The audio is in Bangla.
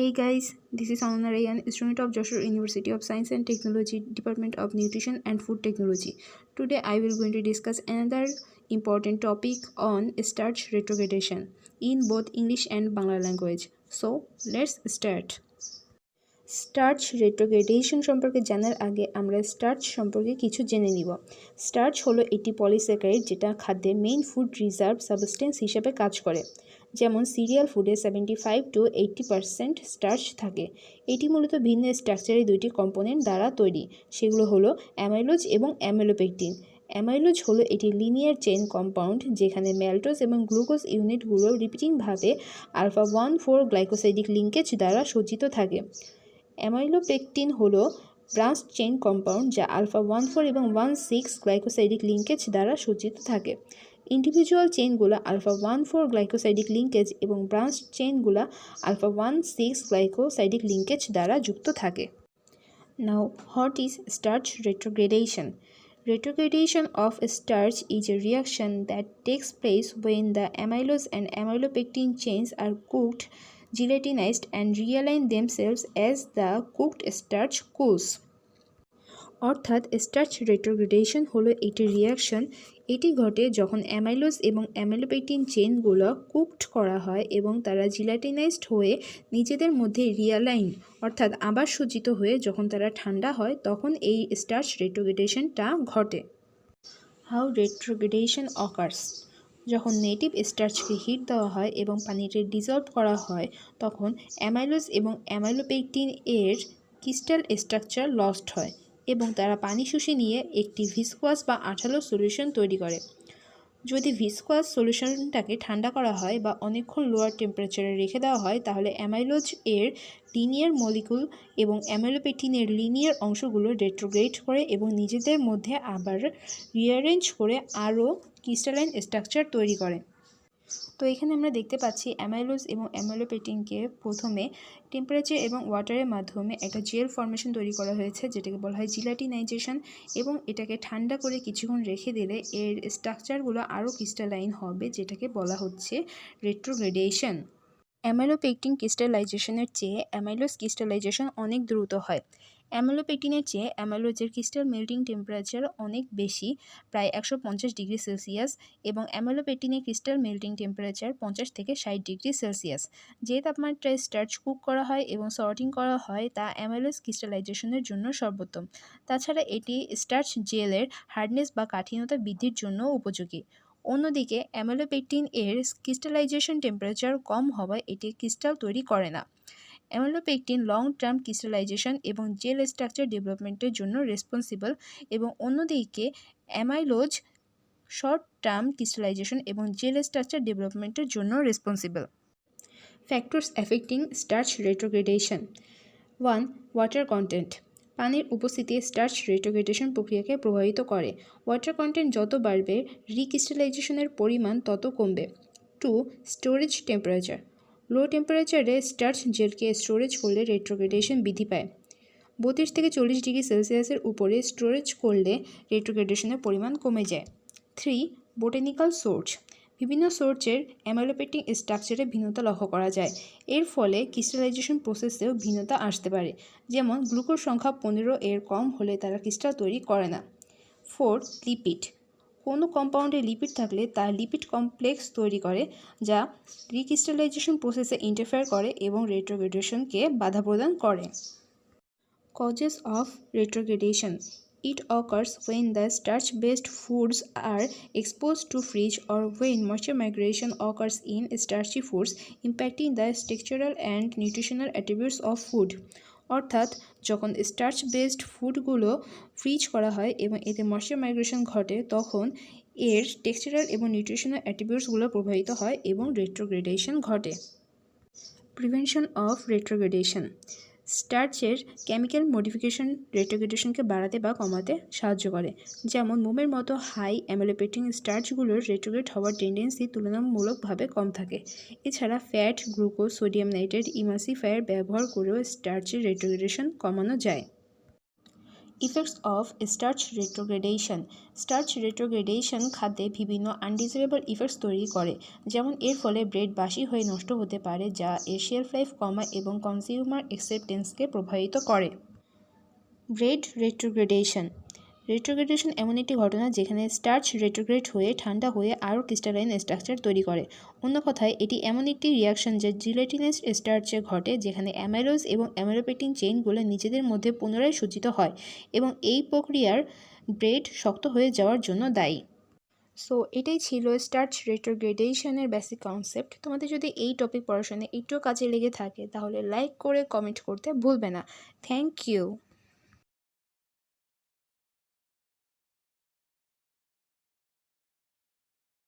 Hey guys, this is Ananya Raiyan, student of Joshua University of Science and Technology, Department of Nutrition and Food Technology. Today I will going to discuss another important topic on starch retrogradation in both English and Bangla language. So let's start. Starch retrogradation সম্পর্কে জানার আগে আমরা স্টার্চ সম্পর্কে কিছু জেনে নিব। স্টার্চ হলো একটি পলিস্যাকারাইড যেটা খাদ্যে মেইন ফুড রিজার্ভ সাবস্টেন্স হিসেবে কাজ করে। যেমন সিরিয়াল ফুডে 75 to 80% স্টার্চ থাকে। এটি মূলত ভিন্ন স্ট্রাকচারের দুইটি কম্পোনেন্ট দ্বারা তৈরি, সেগুলো হলো অ্যামাইলোজ এবং অ্যামাইলোপেকটিন। অ্যামাইলোজ হলো এটি লিনিয়ার চেইন কম্পাউন্ড যেখানে ম্যালটোজ এবং গ্লুকোজ ইউনিটগুলো রিপিটিংভাবে আলফা 1,4 গ্লাইকোসাইডিক লিঙ্কেজ দ্বারা সজ্জিত থাকে। অ্যামাইলোপেকটিন হলো ব্রাঞ্চ চেইন কম্পাউন্ড যা আলফা 1,4 এবং 1,6 গ্লাইকোসাইডিক লিঙ্কেজ দ্বারা সজ্জিত থাকে। ইন্ডিভিজুয়াল চেইনগুলো আলফা 1,4 গ্লাইকোসাইডিক লিঙ্কেজ এবং ব্রাঞ্চ চেইনগুলো আলফা 1,6 গ্লাইকোসাইডিক লিঙ্কেজ দ্বারা যুক্ত থাকে। Now, what is starch retrogradation? Retrogradation of starch is a reaction that takes place when the amylose and amylopectin chains are cooked, gelatinized, and realign themselves as the cooked starch cools. অর্থাৎ স্টার্চ রেট্রোগ্রেডেশন হলো একটি রিয়াকশন। এটি ঘটে যখন অ্যামাইলোজ এবং অ্যামাইলোপেকটিন চেইনগুলো কুকড করা হয় এবং তারা জিলাটিনাইজড হয়ে নিজেদের মধ্যে রিয়ালাইন অর্থাৎ আবার সজ্জিত হয়ে যখন তারা ঠান্ডা হয় তখন এই স্টার্চ রেট্রোগ্রেডেশনটা ঘটে। How retrogradation occurs? যখন নেটিভ স্টার্চকে হিট দেওয়া হয় এবং পানিতে ডিজলভ করা হয় তখন অ্যামাইলোজ এবং অ্যামাইলোপেকটিন এর ক্রিস্টাল স্ট্রাকচার লস্ট হয় এবং তারা পানি শুষে নিয়ে একটি ভিসকোয়াস বা আঠালো সলিউশন তৈরি করে। যদি ভিসকোয়াস সলিউশনটাকে ঠান্ডা করা হয় বা অনেকক্ষণ লোয়ার টেম্পারেচারে রেখে দেওয়া হয় তাহলে অ্যামাইলোজ এর লিনিয়ার মলিকুল এবং অ্যামাইলোপেকটিনের লিনিয়ার অংশগুলো রেট্রোগ্রেড করে এবং নিজেদের মধ্যে আবার রিঅ্যারেঞ্জ করে আরও ক্রিস্টালাইন স্ট্রাকচার তৈরি করে। তো এখানে আমরা দেখতে পাচ্ছি অ্যামাইলোজ এবং অ্যামাইলোপেকটিনকে প্রথমে টেম্পারেচার এবং ওয়াটারের মাধ্যমে একটা জেল ফর্মেশন তৈরি করা হয়েছে যেটাকে বলা হয় জিলাটিনাইজেশন, এবং এটাকে ঠান্ডা করে কিছুক্ষণ রেখে দিলে এর স্ট্রাকচারগুলো আরও ক্রিস্টালাইন হবে যেটাকে বলা হচ্ছে রেট্রোগ্রেডেশন। অ্যামাইলোপেকটিন ক্রিস্টালাইজেশনের চেয়ে অ্যামাইলোজ ক্রিস্টালাইজেশন অনেক দ্রুত হয়। অ্যামাইলোপেকটিনের চেয়ে অ্যামাইলোজের ক্রিস্টাল মেল্টিং টেম্পারেচার অনেক বেশি, প্রায় 150 ডিগ্রি সেলসিয়াস, এবং অ্যামাইলোপেকটিনের ক্রিস্টাল মেল্টিং টেম্পারেচার 50 থেকে 60 ডিগ্রি সেলসিয়াস। যে তাপমাত্রায় স্টার্চ কুক করা হয় এবং সর্টিং করা হয় তা অ্যামাইলোজ ক্রিস্টালাইজেশনের জন্য সর্বোত্তম। তাছাড়া এটি স্টার্চ জেলের হার্ডনেস বা কাঠিন্যতা বৃদ্ধির জন্য উপযোগী। অন্যদিকে অ্যামাইলোপেকটিন এর ক্রিস্টালাইজেশন টেম্পারেচার কম হওয়ায় এটি ক্রিস্টাল তৈরি করে না। অ্যামাইলোপেকটিন লং টার্ম ক্রিস্টালাইজেশন এবং জেল স্ট্রাকচার ডেভেলপমেন্টের জন্য রেসপন্সিবল, এবং অন্যদিকে অ্যামাইলোজ শর্ট টার্ম ক্রিস্টালাইজেশন এবং জেল স্ট্রাকচার ডেভেলপমেন্টের জন্য responsible. Factors affecting starch retrogradation. 1. Water content. পানির উপস্থিতি স্টার্চ রেট্রোগ্রেডেশন প্রক্রিয়াকে প্রভাবিত করে। ওয়াটার কন্টেন্ট যত বাড়বে রিক্রিস্টালাইজেশনের পরিমাণ তত কমবে। 2. Storage temperature. লো টেম্পারেচারে স্টার্চ জেলকে স্টোরেজ করলে রেট্রোগ্রেডেশন বৃদ্ধি পায়। 32 থেকে 40 ডিগ্রি সেলসিয়াসের উপরে স্টোরেজ করলে রেট্রোগ্রেডেশনের পরিমাণ কমে যায়। 3. Botanical source. বিভিন্ন সোর্সের অ্যামাইলোপেকটিন স্ট্রাকচারে ভিন্নতা লক্ষ্য করা যায়। এর ফলে ক্রিস্টালাইজেশন প্রসেসেও ভিন্নতা আসতে পারে, যেমন গ্লুকোজ সংখ্যা 15 এর কম হলে তারা ক্রিস্টাল তৈরি করে না। 4. লিপিড। কোনো কম্পাউন্ডে লিপিড থাকলে তা লিপিড কমপ্লেক্স তৈরি করে যা রিক্রিস্টালাইজেশন প্রসেসে ইন্টারফেয়ার করে এবং রেট্রোগ্রেডেশনকে বাধা প্রদান করে। Causes of retrogradation. It occurs when the starch-based foods are exposed to freeze or when moisture migration occurs in starchy foods, impacting the structural and nutritional attributes of food. অর্থাৎ যখন স্টার্চ বেসড ফুডগুলো ফ্রিজ করা হয় এবং এতে ময়েশ্চার মাইগ্রেশন ঘটে তখন এর টেক্সচারাল এবং নিউট্রিশনাল অ্যাট্রিবিউটসগুলো প্রভাবিত হয় এবং রেট্রোগ্রেডেশন ঘটে। Prevention of retrogradation. স্টার্চের কেমিক্যাল মডিফিকেশন রেট্রোগ্রেডেশনকে বাড়াতে বা কমাতে সাহায্য করে, যেমন মোমের মতো হাই অ্যামাইলোপেকটিন স্টার্চগুলোর রেট্রোগ্রেড হওয়ার টেন্ডেন্সি তুলনামূলকভাবে কম থাকে। এছাড়া fat, glucose, sodium nitrate emulsifier ব্যবহার করেও স্টার্চের রেট্রোগ্রেডেশন কমানো যায়। Effects of starch retrogradation. Starch retrogradation খাদ্যে বিভিন্ন আনডিজারেবল ইফেক্টস তৈরি করে, যেমন এর ফলে ব্রেড বাসি হয়ে নষ্ট হতে পারে, যা এর শেলফ লাইফ কমায় এবং কনজিউমার অ্যাকসেপ্টেন্সকে প্রভাবিত করে। ব্রেড রেট্রোগ্রেডেশন। রেট্রোগ্রেডেশন এমন একটি ঘটনা যেখানে স্টার্চ রেট্রোগ্রেড হয়ে ঠান্ডা হয়ে আরও ক্রিস্টালাইন স্ট্রাকচার তৈরি করে। অন্য কথায়, এটি এমন একটি রিয়াকশন যা জিলেটিনাস স্টার্চে ঘটে, যেখানে অ্যামাইলোজ এবং অ্যামাইলোপেকটিন চেইনগুলো নিজেদের মধ্যে পুনরায় সূচিত হয় এবং এই প্রক্রিয়ার ব্রেড শক্ত হয়ে যাওয়ার জন্য দায়ী। সো এটাই ছিল স্টার্চ রেট্রোগ্রেডেশনের বেসিক কনসেপ্ট। তোমাদের যদি এই টপিক পড়াশোনায় একটু কাজে লেগে থাকে তাহলে লাইক করে কমেন্ট করতে ভুলবে না। Thank you.